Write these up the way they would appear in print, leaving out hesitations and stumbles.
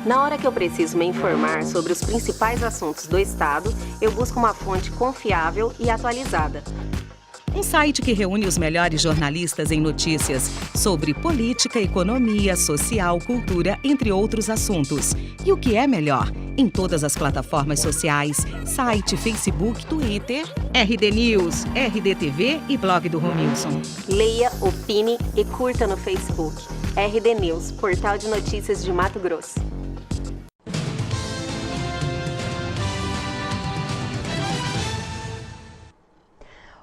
Na hora que eu preciso me informar sobre os principais assuntos do Estado, eu busco uma fonte confiável e atualizada. Um site que reúne os melhores jornalistas em notícias sobre política, economia, social, cultura, entre outros assuntos. E o que é melhor? Em todas as plataformas sociais, site, Facebook, Twitter, RD News, RD TV e blog do Romilson. Leia, opine e curta no Facebook. RD News, portal de notícias de Mato Grosso.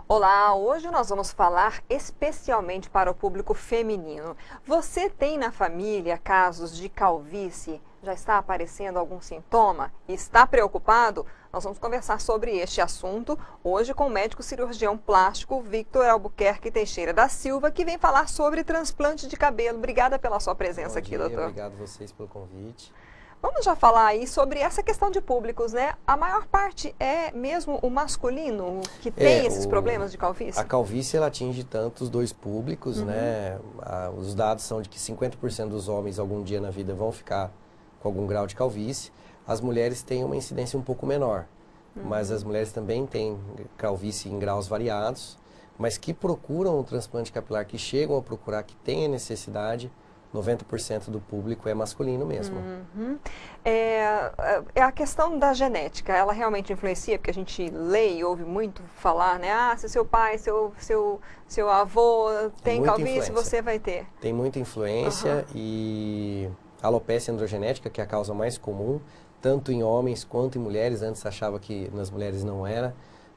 Olá, hoje nós vamos falar especialmente para o público feminino. Você tem na família casos de calvície? Já está aparecendo algum sintoma? Está preocupado? Nós vamos conversar sobre este assunto hoje com o médico cirurgião plástico Victor Albuquerque Teixeira da Silva, que vem falar sobre transplante de cabelo. Obrigada pela sua presença aqui, doutor. Obrigado a vocês pelo convite. Vamos já falar aí sobre essa questão de públicos, né? A maior parte é mesmo o masculino que tem esses problemas de calvície? A calvície, ela atinge tanto os dois públicos, né? Os dados são de que 50% dos homens algum dia na vida vão ficar com algum grau de calvície. As mulheres têm uma incidência um pouco menor, mas as mulheres também têm calvície em graus variados, mas que procuram o transplante capilar, que chegam a procurar, que têm a necessidade. 90% do público é masculino mesmo. A questão da genética, ela realmente influencia? Porque a gente lê e ouve muito falar, né? Ah, se seu pai, seu avô tem calvície, você vai ter. Tem muita influência e a alopecia androgenética, que é a causa mais comum, tanto em homens quanto em mulheres. Antes achava que nas mulheres não era,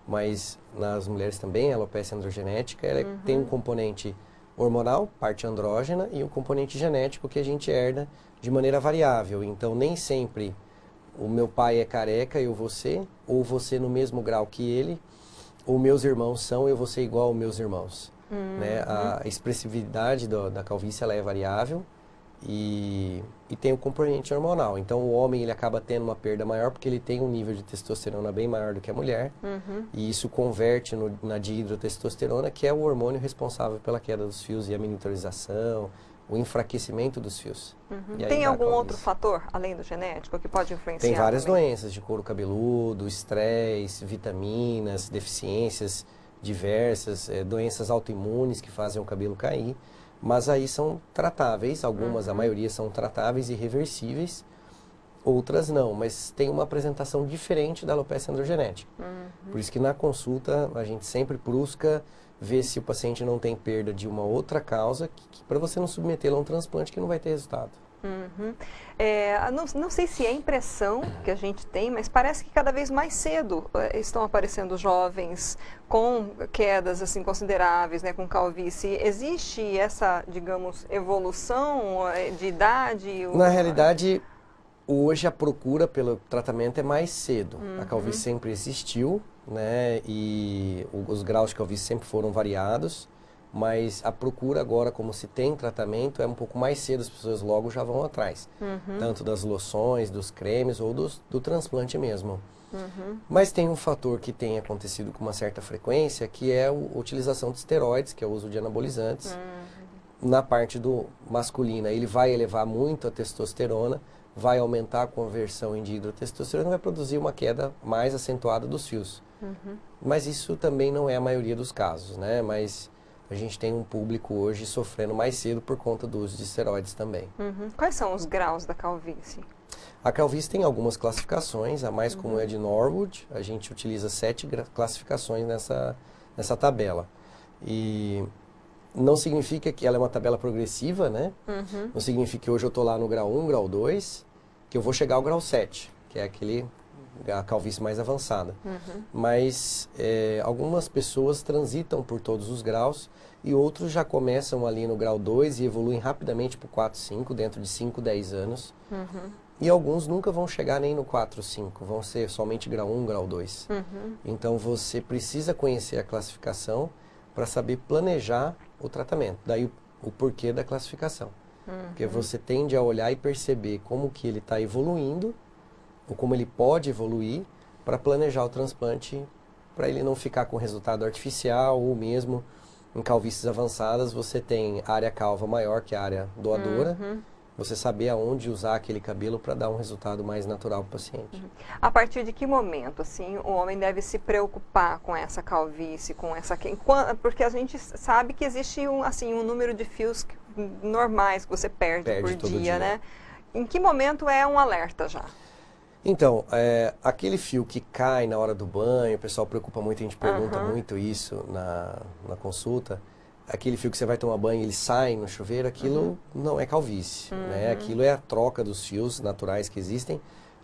mas nas mulheres também a alopecia androgenética, ela tem um componente hormonal, parte andrógena, e um componente genético que a gente herda de maneira variável. Então, nem sempre o meu pai é careca, eu vou ser, ou você no mesmo grau que ele, ou meus irmãos são, eu vou ser igual aos meus irmãos. Né? A expressividade da calvície, ela é variável e tem o componente hormonal. Então, o homem ele acaba tendo uma perda maior porque ele tem um nível de testosterona bem maior do que a mulher. E isso converte na dihidrotestosterona, que é o hormônio responsável pela queda dos fios e a miniaturização, o enfraquecimento dos fios. Tem algum outro fator, além do genético, que pode influenciar? Tem várias também? doenças de couro cabeludo, estresse, vitaminas, deficiências diversas, doenças autoimunes que fazem o cabelo cair. Mas aí são tratáveis, algumas, a maioria são tratáveis e reversíveis, outras não, mas tem uma apresentação diferente da alopecia androgenética. Por isso que na consulta a gente sempre busca ver se o paciente não tem perda de uma outra causa, para você não submetê-lo a um transplante que não vai ter resultado. Não sei se é impressão que a gente tem, mas parece que cada vez mais cedo estão aparecendo jovens com quedas assim consideráveis, né, com calvície. Existe essa, digamos, evolução de idade? Na realidade, hoje a procura pelo tratamento é mais cedo. A calvície sempre existiu, né, e os graus de calvície sempre foram variados. Mas a procura agora, como se tem tratamento, é um pouco mais cedo, as pessoas logo já vão atrás. Tanto das loções, dos cremes ou do transplante mesmo. Mas tem um fator que tem acontecido com uma certa frequência, que é a utilização de esteroides, que é o uso de anabolizantes. Na parte do masculina, ele vai elevar muito a testosterona, vai aumentar a conversão em dihidrotestosterona e vai produzir uma queda mais acentuada dos fios. Mas isso também não é a maioria dos casos, né? Mas a gente tem um público hoje sofrendo mais cedo por conta do uso de esteroides também. Quais são os graus da calvície? A calvície tem algumas classificações, a mais comum é de Norwood, a gente utiliza 7 classificações nessa tabela. E não significa que ela é uma tabela progressiva, né? Não significa que hoje eu estou lá no grau 1, grau 2, que eu vou chegar ao grau 7, que é a calvície mais avançada. Mas algumas pessoas transitam por todos os graus e outros já começam ali no grau 2 e evoluem rapidamente para o 4, 5, dentro de 5, 10 anos. E alguns nunca vão chegar nem no 4, 5, vão ser somente grau 1, grau 2. Então você precisa conhecer a classificação para saber planejar o tratamento. Daí o porquê da classificação. Porque você tende a olhar e perceber como que ele está evoluindo, ou como ele pode evoluir, para planejar o transplante, para ele não ficar com resultado artificial, ou mesmo em calvícies avançadas você tem área calva maior que a área doadora, você saber aonde usar aquele cabelo para dar um resultado mais natural para o paciente. A partir de que momento, assim, o homem deve se preocupar com essa calvície, com essa... Porque a gente sabe que existe um número de fios normais que você perde por dia, né? Em que momento é um alerta já? Então, aquele fio que cai na hora do banho, o pessoal preocupa muito, a gente pergunta muito isso na consulta. Aquele fio que você vai tomar banho, ele sai no chuveiro, aquilo não é calvície, né? Aquilo é a troca dos fios naturais que existem.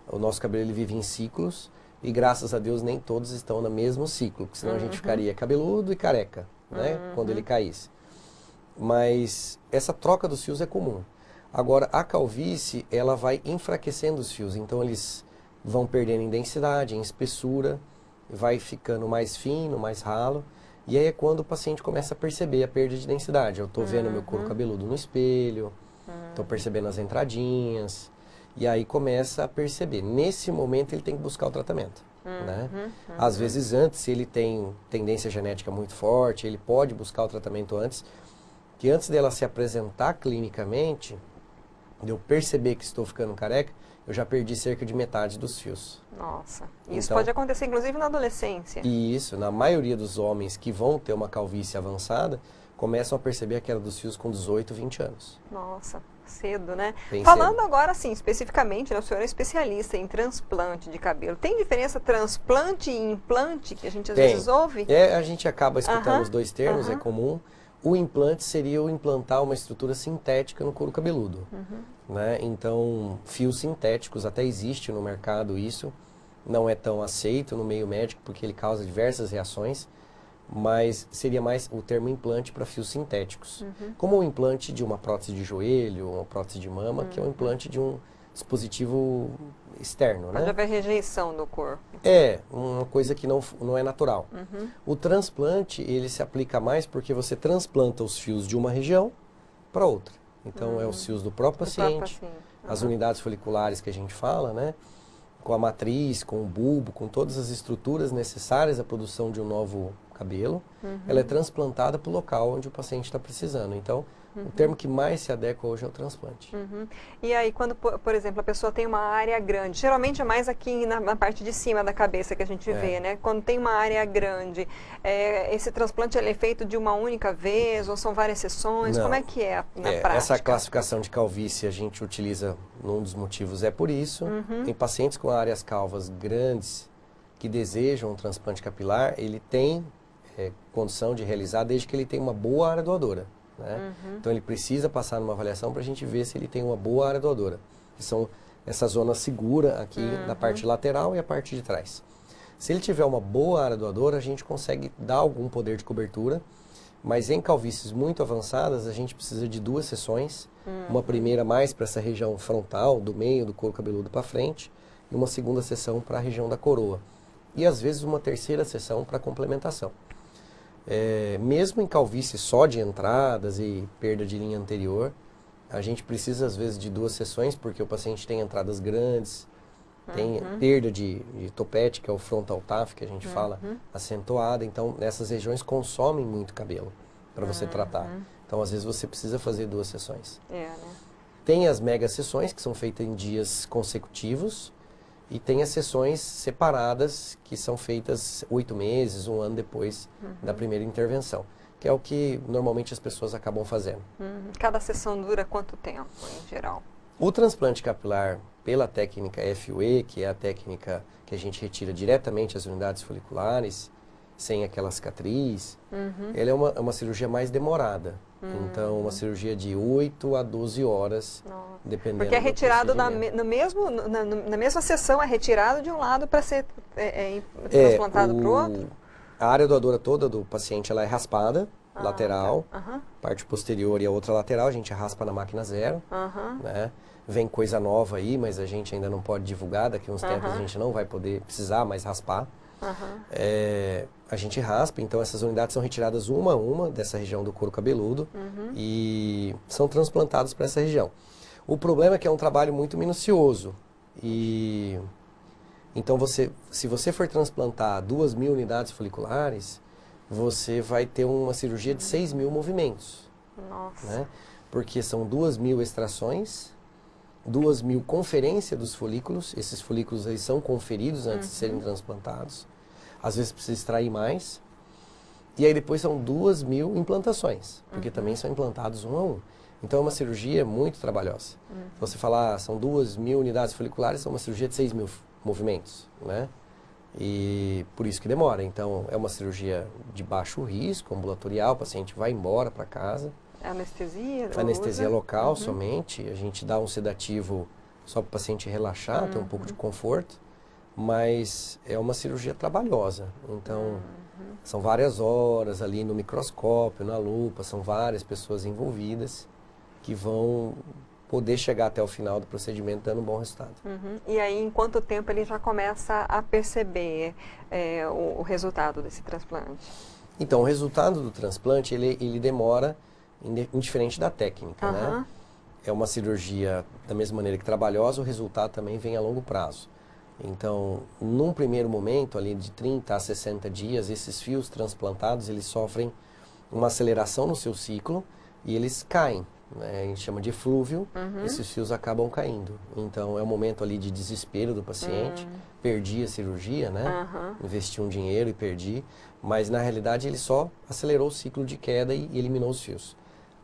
O nosso cabelo ele vive em ciclos e graças a Deus nem todos estão no mesmo ciclo, porque senão a gente ficaria cabeludo e careca, né? Quando ele caísse. Mas essa troca dos fios é comum. Agora, a calvície, ela vai enfraquecendo os fios, então eles vão perdendo em densidade, em espessura, vai ficando mais fino, mais ralo. E aí é quando o paciente começa a perceber a perda de densidade. Eu estou vendo meu couro cabeludo no espelho, estou percebendo as entradinhas, e aí começa a perceber. Nesse momento ele tem que buscar o tratamento. Né? Às vezes antes, se ele tem tendência genética muito forte, ele pode buscar o tratamento antes, que antes dela se apresentar clinicamente, de eu perceber que estou ficando careca, eu já perdi cerca de metade dos fios. Nossa, isso Então, pode acontecer inclusive na adolescência. E isso, na maioria dos homens que vão ter uma calvície avançada, começam a perceber a queda dos fios com 18, 20 anos. Nossa, cedo, né? Bem Falando cedo. agora, assim, especificamente, né, o senhor é especialista em transplante de cabelo. Tem diferença transplante e implante, que a gente às vezes ouve? A gente acaba escutando os dois termos, é comum. O implante seria o implantar uma estrutura sintética no couro cabeludo. Né? Então, fios sintéticos, até existe no mercado isso, não é tão aceito no meio médico porque ele causa diversas reações, mas seria mais o termo implante para fios sintéticos. Como o implante de uma prótese de joelho, uma prótese de mama, que é um implante de um dispositivo externo, né? Pode haver rejeição do corpo. É, uma coisa que não é natural. O transplante, ele se aplica mais porque você transplanta os fios de uma região para outra. Então, é os fios do próprio paciente, as unidades foliculares que a gente fala, né? Com a matriz, com o bulbo, com todas as estruturas necessárias à produção de um novo cabelo. Ela é transplantada para o local onde o paciente está precisando. Então, o termo que mais se adequa hoje é o transplante. E aí, quando, por exemplo, a pessoa tem uma área grande, geralmente é mais aqui na parte de cima da cabeça que a gente vê, né? Quando tem uma área grande, esse transplante ele é feito de uma única vez ou são várias sessões? Não. Como é que é na prática? Essa classificação de calvície a gente utiliza, num dos motivos é por isso. Em pacientes com áreas calvas grandes que desejam um transplante capilar, ele tem condição de realizar desde que ele tenha uma boa área doadora. Né? Então ele precisa passar numa avaliação para a gente ver se ele tem uma boa área doadora, que são essa zona segura aqui da parte lateral e a parte de trás. Se ele tiver uma boa área doadora, a gente consegue dar algum poder de cobertura, mas em calvícies muito avançadas a gente precisa de 2 sessões, uma primeira mais para essa região frontal, do meio do couro cabeludo para frente, e uma segunda sessão para a região da coroa. E às vezes uma terceira sessão para complementação. Mesmo em calvície só de entradas e perda de linha anterior, a gente precisa às vezes de 2 sessões, porque o paciente tem entradas grandes, tem perda de topete, que é o frontal tuft, que a gente fala, acentuada. Então, nessas regiões consomem muito cabelo para você tratar. Então, às vezes você precisa fazer 2 sessões. Né? Tem as mega sessões, que são feitas em dias consecutivos, e tem as sessões separadas, que são feitas 8 meses, 1 ano depois da primeira intervenção, que é o que normalmente as pessoas acabam fazendo. Cada sessão dura quanto tempo, em geral? O transplante capilar, pela técnica FUE, que é a técnica que a gente retira diretamente as unidades foliculares, sem aquela cicatriz, ela é uma cirurgia mais demorada. Então, uma cirurgia de 8 a 12 horas, dependendo. Porque é retirado na mesma sessão, é retirado de um lado para ser transplantado para o outro? A área doadora toda do paciente ela é raspada, lateral, parte posterior e a outra lateral, a gente raspa na máquina zero. Né? Vem coisa nova aí, mas a gente ainda não pode divulgar, daqui a uns tempos a gente não vai poder precisar mais raspar. A gente raspa, então essas unidades são retiradas uma a uma dessa região do couro cabeludo e são transplantadas para essa região. O problema é que é um trabalho muito minucioso e então se você for transplantar 2.000 unidades foliculares, você vai ter uma cirurgia de 6.000 movimentos. Nossa. Né? Porque são 2.000 extrações 2.000 conferência dos folículos. Esses folículos eles são conferidos antes de serem transplantados. Às vezes precisa extrair mais. E aí depois são 2.000 implantações, porque também são implantados um a um. Então é uma cirurgia muito trabalhosa. Se você falar, são 2.000 unidades foliculares, é uma cirurgia de 6.000 movimentos, né? E por isso que demora. Então é uma cirurgia de baixo risco, ambulatorial, o paciente vai embora para casa. Anestesia? Anestesia local somente. A gente dá um sedativo só para o paciente relaxar, ter um pouco de conforto. Mas é uma cirurgia trabalhosa. Então são várias horas ali no microscópio, na lupa, são várias pessoas envolvidas que vão poder chegar até o final do procedimento dando um bom resultado. E aí, em quanto tempo ele já começa a perceber o resultado desse transplante? Então, o resultado do transplante, ele demora, indiferente da técnica, né? É uma cirurgia, da mesma maneira que trabalhosa, o resultado também vem a longo prazo. Então, num primeiro momento, ali de 30 a 60 dias, esses fios transplantados, eles sofrem uma aceleração no seu ciclo e eles caem. A gente chama de eflúvio, esses fios acabam caindo. Então, é um momento ali de desespero do paciente, perdi a cirurgia, né? Investi um dinheiro e perdi, mas na realidade ele só acelerou o ciclo de queda e eliminou os fios.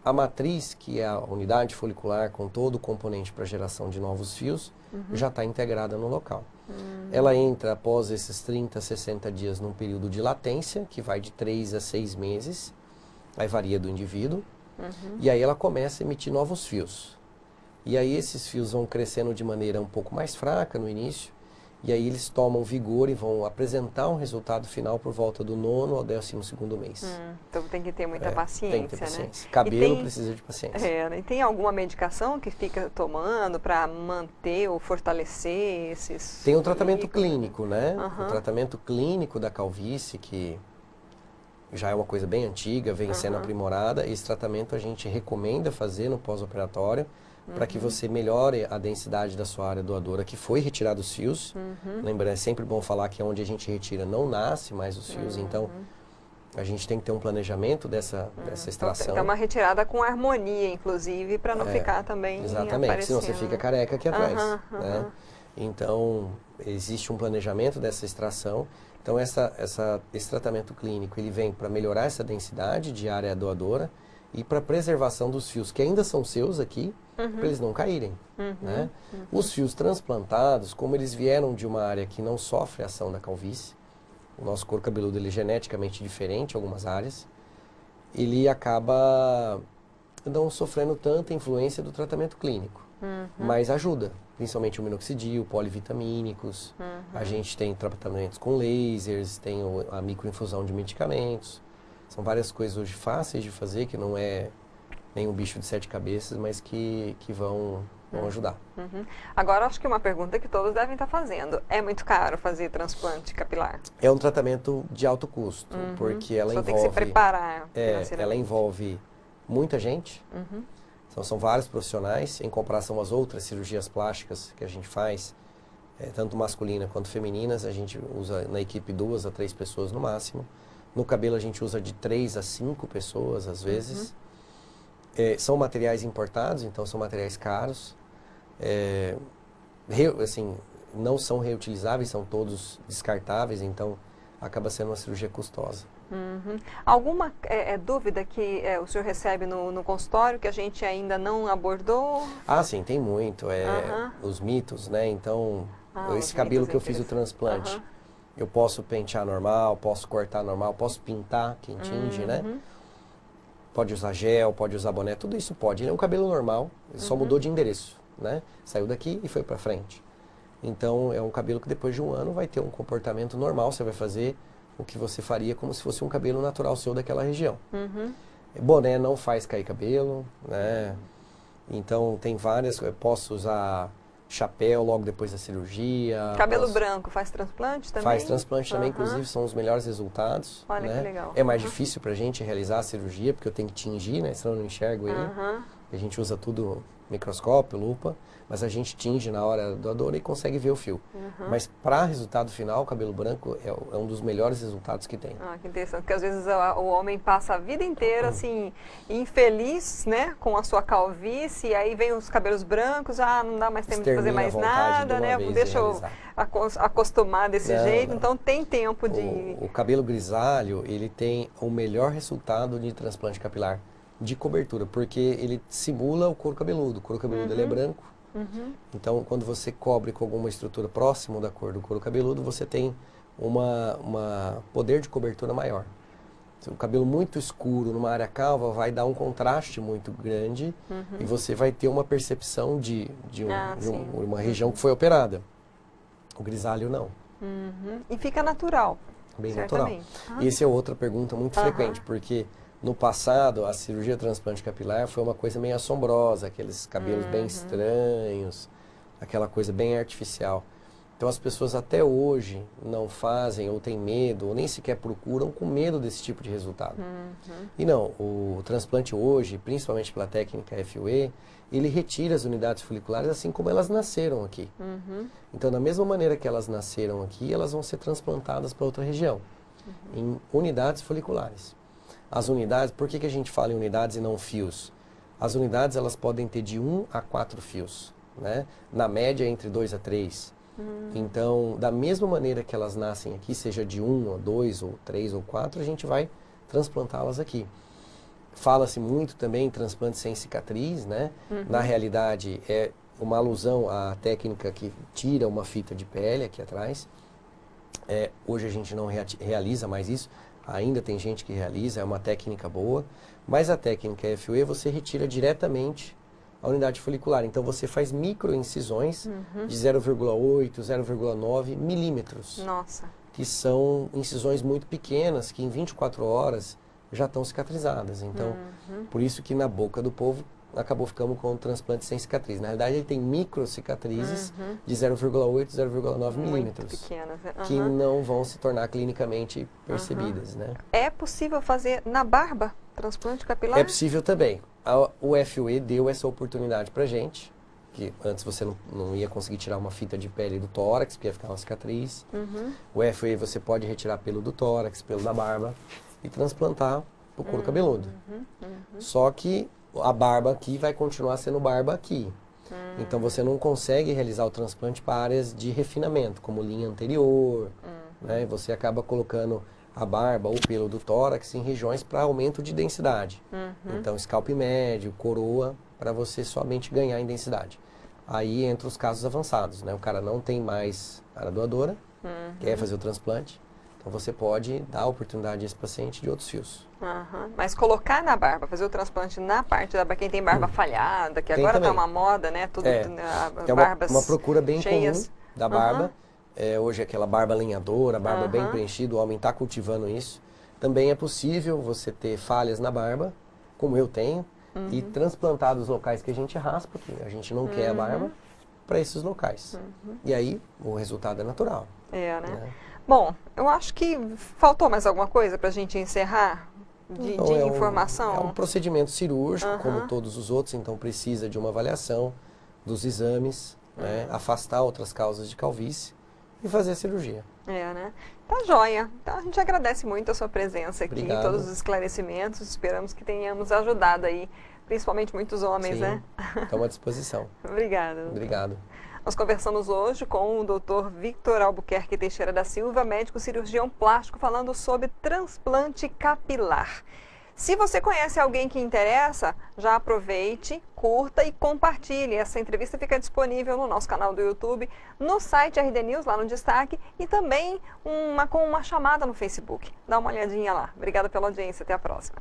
A matriz, que é a unidade folicular com todo o componente para geração de novos fios, já está integrada no local. Ela entra após esses 30, 60 dias num período de latência, que vai de 3 a 6 meses, aí varia do indivíduo. E aí ela começa a emitir novos fios. E aí esses fios vão crescendo de maneira um pouco mais fraca no início, e aí eles tomam vigor e vão apresentar um resultado final por volta do 9º ao 12º mês. Então tem que ter muita paciência, tem que ter paciência. né? Cabelo precisa de paciência. E tem alguma medicação que fica tomando para manter ou fortalecer esses... Tem um tratamento clínico, né? O tratamento clínico da calvície, que já é uma coisa bem antiga, vem sendo aprimorada. Esse tratamento a gente recomenda fazer no pós-operatório para que você melhore a densidade da sua área doadora, que foi retirado os fios. Lembrando, é sempre bom falar que onde a gente retira não nasce mais os fios, então a gente tem que ter um planejamento dessa extração. Então, uma retirada com harmonia, inclusive, para não ficar também exatamente, senão você fica careca aqui atrás. Né? Então, existe um planejamento dessa extração. Então, esse tratamento clínico, ele vem para melhorar essa densidade de área doadora e para preservação dos fios, que ainda são seus aqui, para eles não caírem. Né? Os fios transplantados, como eles vieram de uma área que não sofre a ação da calvície, o nosso couro cabeludo ele é geneticamente diferente em algumas áreas, ele acaba não sofrendo tanta influência do tratamento clínico, mas ajuda, principalmente o minoxidil, polivitamínicos, a gente tem tratamentos com lasers, tem a microinfusão de medicamentos, são várias coisas hoje fáceis de fazer, que não é nenhum bicho de 7 cabeças, mas que vão ajudar. Agora, acho que uma pergunta que todos devem estar fazendo, é muito caro fazer transplante capilar? É um tratamento de alto custo, porque ela envolve... tem que se preparar ela envolve muita gente, então são vários profissionais, em comparação às outras cirurgias plásticas que a gente faz, tanto masculina quanto femininas, a gente usa na equipe 2 a 3 pessoas no máximo. No cabelo a gente usa de 3 a 5 pessoas às vezes. São materiais importados, então são materiais caros. Assim, não são reutilizáveis, são todos descartáveis, então acaba sendo uma cirurgia custosa. Alguma dúvida que o senhor recebe no consultório que a gente ainda não abordou? Ah, sim, tem muito. Os mitos, né? Então, esse cabelo que eu fiz o transplante, eu posso pentear normal, posso cortar normal, posso pintar, quem tinge, né? Pode usar gel, pode usar boné, tudo isso pode. Ele é um cabelo normal, ele só mudou de endereço, né? Saiu daqui e foi para frente. Então, é um cabelo que depois de um ano vai ter um comportamento normal, você vai fazer o que você faria como se fosse um cabelo natural seu daquela região. Boné não faz cair cabelo, né? Então, tem várias, eu posso usar chapéu logo depois da cirurgia. Cabelo branco faz transplante também? Faz transplante também, inclusive são os melhores resultados. Olha né? que legal. É mais difícil pra gente realizar a cirurgia, porque eu tenho que tingir, né? Senão eu não enxergo ele. A gente usa tudo microscópio, lupa, mas a gente tinge na hora doadora e consegue ver o fio. Mas para resultado final, o cabelo branco é um dos melhores resultados que tem. Ah, que interessante, porque às vezes o homem passa a vida inteira assim, infeliz, né, com a sua calvície, e aí vem os cabelos brancos, não dá mais tempo de fazer mais nada, né, deixa eu acostumar desse jeito, então tem tempo de... O cabelo grisalho, ele tem o melhor resultado de transplante capilar de cobertura, porque ele simula o couro cabeludo. O couro cabeludo ele é branco, então quando você cobre com alguma estrutura próxima da cor do couro cabeludo, você tem uma poder de cobertura maior. O cabelo muito escuro numa área calva vai dar um contraste muito grande e você vai ter uma percepção de uma região que foi operada. O grisalho não. E fica natural. Bem natural. E essa é outra pergunta muito frequente, porque no passado a cirurgia de transplante capilar foi uma coisa meio assombrosa, aqueles cabelos bem estranhos, aquela coisa bem artificial. Então as pessoas até hoje não fazem ou têm medo, ou nem sequer procuram com medo desse tipo de resultado. E não, o transplante hoje, principalmente pela técnica FUE, ele retira as unidades foliculares assim como elas nasceram aqui. Então da mesma maneira que elas nasceram aqui, elas vão ser transplantadas para outra região, em unidades foliculares. As unidades, por que a gente fala em unidades e não fios? As unidades elas podem ter de 1 a 4 fios, né? Na média entre 2 a 3. Então, da mesma maneira que elas nascem aqui, seja de 1 a 2 ou 3 ou 4, a gente vai transplantá-las aqui. Fala-se muito também em transplante sem cicatriz, né? Na realidade, é uma alusão à técnica que tira uma fita de pele aqui atrás. Hoje a gente não realiza mais isso, ainda tem gente que realiza, é uma técnica boa, mas a técnica FUE você retira diretamente a unidade folicular. Então você faz microincisões de 0,8, 0,9 milímetros. Nossa. Que são incisões muito pequenas, que em 24 horas já estão cicatrizadas. Então, por isso que na boca do povo acabou ficando com o transplante sem cicatriz. Na realidade, ele tem micro cicatrizes de 0,8, 0,9 milímetros. Pequenas, que não vão se tornar clinicamente percebidas, né? É possível fazer na barba transplante capilar? É possível também. O FUE deu essa oportunidade pra gente, que antes você não ia conseguir tirar uma fita de pele do tórax, porque ia ficar uma cicatriz. O FUE você pode retirar pelo do tórax, pelo da barba e transplantar o couro cabeludo. Só que a barba aqui vai continuar sendo barba aqui. Então você não consegue realizar o transplante para áreas de refinamento, como linha anterior, né? Você acaba colocando a barba ou pelo do tórax em regiões para aumento de densidade. Então scalp médio, coroa, para você somente ganhar em densidade. Aí entra os casos avançados, né? O cara não tem mais área doadora, quer fazer o transplante, então você pode dar a oportunidade a esse paciente de outros fios. Mas colocar na barba, fazer o transplante na parte da barba, quem tem barba falhada, que Tem agora também. tá uma moda, né? Tudo, É barbas uma procura bem cheias. comum da barba. Hoje aquela barba lenhadora, barba bem preenchida, o homem está cultivando isso. Também é possível você ter falhas na barba, como eu tenho, e transplantar dos locais que a gente raspa, que a gente não quer a barba, para esses locais. E aí o resultado é natural. Né? Bom, eu acho que faltou mais alguma coisa para a gente encerrar de informação? É um procedimento cirúrgico, como todos os outros, então precisa de uma avaliação dos exames, né, afastar outras causas de calvície e fazer a cirurgia. Né? Tá joia. Então a gente agradece muito a sua presença aqui, Obrigado. todos os esclarecimentos. Esperamos que tenhamos ajudado aí, principalmente muitos homens, Sim, né? estamos à disposição. Obrigada. Obrigado. Nós conversamos hoje com o Dr. Victor Albuquerque Teixeira da Silva, médico cirurgião plástico, falando sobre transplante capilar. Se você conhece alguém que interessa, já aproveite, curta e compartilhe. Essa entrevista fica disponível no nosso canal do YouTube, no site RD News, lá no destaque, e também com uma chamada no Facebook. Dá uma olhadinha lá. Obrigada pela audiência. Até a próxima.